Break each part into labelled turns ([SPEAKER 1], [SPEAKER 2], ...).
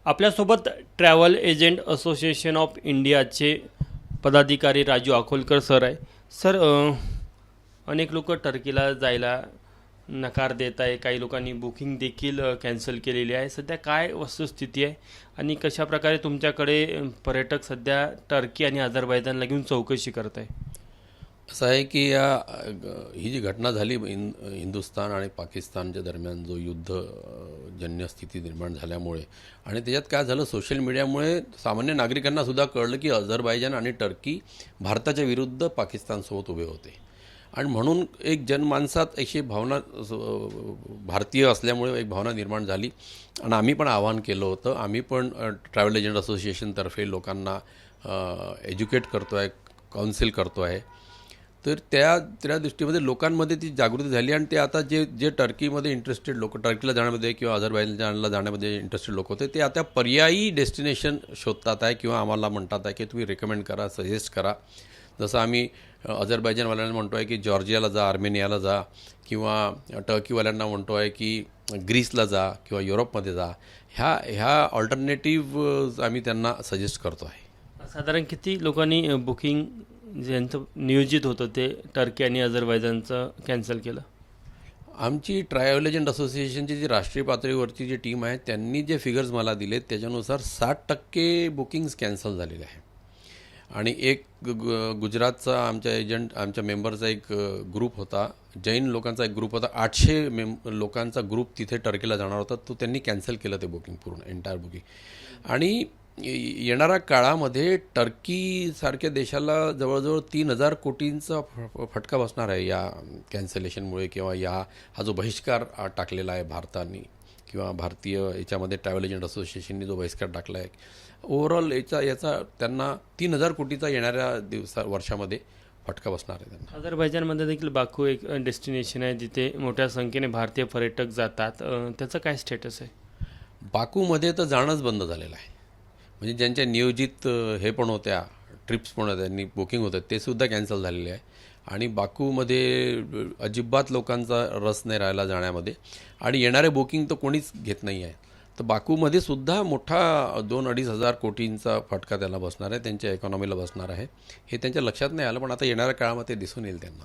[SPEAKER 1] आपल्यासोबत travel agent association of इंडियाचे पदाधिकारी राजू अकोलकर सर आहे. सर, अनेक लोक टर्कीला जायला नकार देत आहे. काही लोकांनी बुकिंग देखील कॅन्सल केलेली आहे. सध्या काय वस्तुस्थिती आहे आणि कशा प्रकारे तुमच्याकडे पर्यटक सध्या टर्की आणि अझरबैजानला घेऊन चौकशी करत आहे?
[SPEAKER 2] असं आहे की ही जी घटना झाली हिंदुस्थान आणि पाकिस्तानच्या दरम्यान जो युद्धजन्य स्थिती निर्माण झाल्यामुळे आणि त्याच्यात काय झालं, सोशल मीडियामुळे सामान्य नागरिकांना सुद्धा कळलं की अझरबैजान आणि टर्की भारताच्या विरुद्ध पाकिस्तानसोबत उभे होते. आणि म्हणून एक जनमानसात अशी भावना, भारतीय असल्यामुळे एक भावना निर्माण झाली. आणि आम्ही पण आवाहन केलं होतं. आम्ही पण ट्रॅव्हल एजंट असोसिएशनतर्फे लोकांना एज्युकेट करतो आहे, काउन्सिल करतो आहे. तर त्या दृष्टीमध्ये लोकांमध्ये ती जागृती झाली आणि ते आता जे टर्कीमध्ये इंटरेस्टेड लोक, टर्कीला जाण्यामध्ये किंवा अझरबैजानला जाण्यामध्ये इंटरेस्टेड लोक होते, ते आता पर्यायी डेस्टिनेशन शोधतात आहे किंवा आम्हाला म्हणतात आहे की तुम्ही रेकमेंड करा, सजेस्ट करा. जसं आम्ही अझरबैजानवाल्यांना म्हणतो आहे की जॉर्जियाला जा, आर्मेनियाला जा, किंवा टर्कीवाल्यांना म्हणतो आहे की ग्रीसला जा किंवा युरोपमध्ये जा. ह्या ऑल्टरनेटिव्ह आम्ही त्यांना सजेस्ट करतो आहे.
[SPEAKER 1] साधारण किती लोकांनी बुकिंग ज्यांचं नियोजित होतं ते टर्की आणि अझरबैजानचं कॅन्सल केलं?
[SPEAKER 2] आमची ट्रॅव्हल एजंट असोसिएशनची जी राष्ट्रीय पातळीवरची जी टीम आहे त्यांनी जे फिगर्स मला दिले त्याच्यानुसार 60% बुकिंग्स कॅन्सल झालेले आहे. आणि एक गुजरातचा आमच्या मेंबरचा एक ग्रुप होता, जैन लोकांचा एक ग्रुप होता, 800 लोकांचा ग्रुप तिथे टर्कीला जाणार होता, तो त्यांनी कॅन्सल केलं ते बुकिंग, पूर्ण एंटायर बुकिंग. आणि येणाऱ्या काळामध्ये टर्कीसारख्या देशाला जवळजवळ 3,000 कोटींचा फटका बसणार आहे या कॅन्सलेशनमुळे, किंवा हा जो बहिष्कार टाकलेला आहे भारताने किंवा भारतीय याच्यामध्ये ट्रॅव्हल एजंट असोसिएशनने जो बहिष्कार टाकला आहे. ओव्हरऑल याचा त्यांना 3,000 कोटीचा येणाऱ्या वर्षामध्ये फटका बसणार आहे त्यांना.
[SPEAKER 1] अझरबैजानमध्ये देखील बाकू एक डेस्टिनेशन आहे जिथे मोठ्या संख्येने भारतीय पर्यटक जातात. त्याचं काय स्टेटस आहे?
[SPEAKER 2] बाकूमध्ये तर जाणंच बंद झालेलं आहे. म्हणजे ज्यांच्या नियोजित हे पण होत्या, ट्रिप्स पण होत्या, त्यांनी बुकिंग होतं, ते सुद्धा कॅन्सल झालेले आहे. आणि बाकूमध्ये अजिबात लोकांचा रस नाही राहिला जाण्यामध्ये. आणि येणारे बुकिंग तर कोणीच घेत नाही आहे. तर बाकूमध्ये सुद्धा मोठा 2-2.5 हजार कोटींचा फटका त्याला बसणार आहे, त्यांच्या इकॉनॉमीला बसणार आहे. हे त्यांच्या लक्षात नाही आलं, पण आता येणाऱ्या काळामध्ये दिसून येईल त्यांना.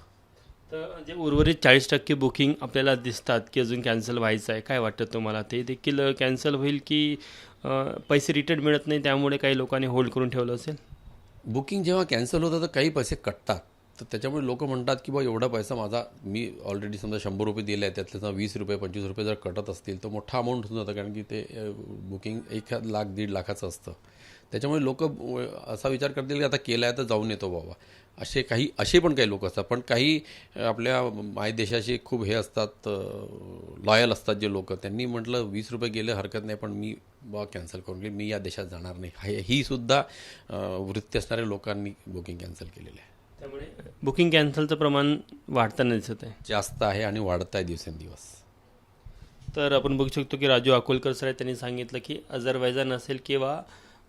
[SPEAKER 1] तर जे उर्वरित 40% बुकिंग आपल्याला दिसतात की अजून कॅन्सल व्हायचं आहे, काय वाटतं तुम्हाला? ते देखील कॅन्सल होईल की पैसे रिटर्न मिळत नाही त्यामुळे काही लोकांनी होल्ड करून ठेवलं असेल?
[SPEAKER 2] बुकिंग जेव्हा कॅन्सल होतं तर काही पैसे कटतात. तर त्याच्यामुळे लोक म्हणतात की बा एवढा पैसा माझा, मी ऑलरेडी समजा 100 रुपये दिले आहे, त्यातले 20 रुपये 25 रुपये जर कटत असतील तर मोठा अमाऊंट होऊन जातं, कारण की ते बुकिंग 1 लाख 1.5 लाखाचं असतं. त्याच्यामुळे लोक असा विचार करतील की आता केलं आहे तर जाऊन येतो बाबा. असे पण काही लोक असतात. पण काही आपल्या मायदेशाशी खूप हे असतात, लॉयल असतात जे लोक, त्यांनी म्हटलं 20 रुपये गेले हरकत नाही, पण मी कॅन्सल करून मी या देशात जाणार नाही. ही सुद्धा वृत्ती असणाऱ्या लोकांनी बुकिंग कॅन्सल केलेलं आहे.
[SPEAKER 1] त्यामुळे बुकिंग कॅन्सलचं प्रमाण वाढताना दिसत आहे,
[SPEAKER 2] जास्त आहे आणि वाढत आहे दिवसेंदिवस.
[SPEAKER 1] तर आपण बघू शकतो की राजू अकोलकर सर त्यांनी सांगितलं की अझरबैजान असेल किंवा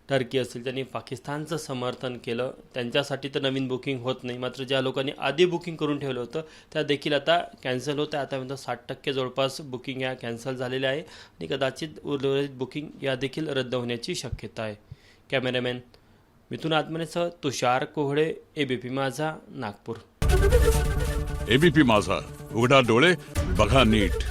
[SPEAKER 1] टर्की असेल, त्यांनी पाकिस्तानचं समर्थन केलं. त्यांच्यासाठी तर नवीन बुकिंग होत नाही, मात्र ज्या लोकांनी आधी बुकिंग करून ठेवलं होतं त्या देखील आता कॅन्सल होतं आहे. आतापर्यंत 60% जवळपास बुकिंग या कॅन्सल झालेल्या आहे आणि कदाचित उर्वरित बुकिंग या देखील रद्द होण्याची शक्यता आहे. कॅमेरामॅन मिथुन आत्मनेसह तुषार कोहळे, एबीपी माझा, नागपूर.
[SPEAKER 3] एबीपी माझा, उघडा डोळे बघा नीट.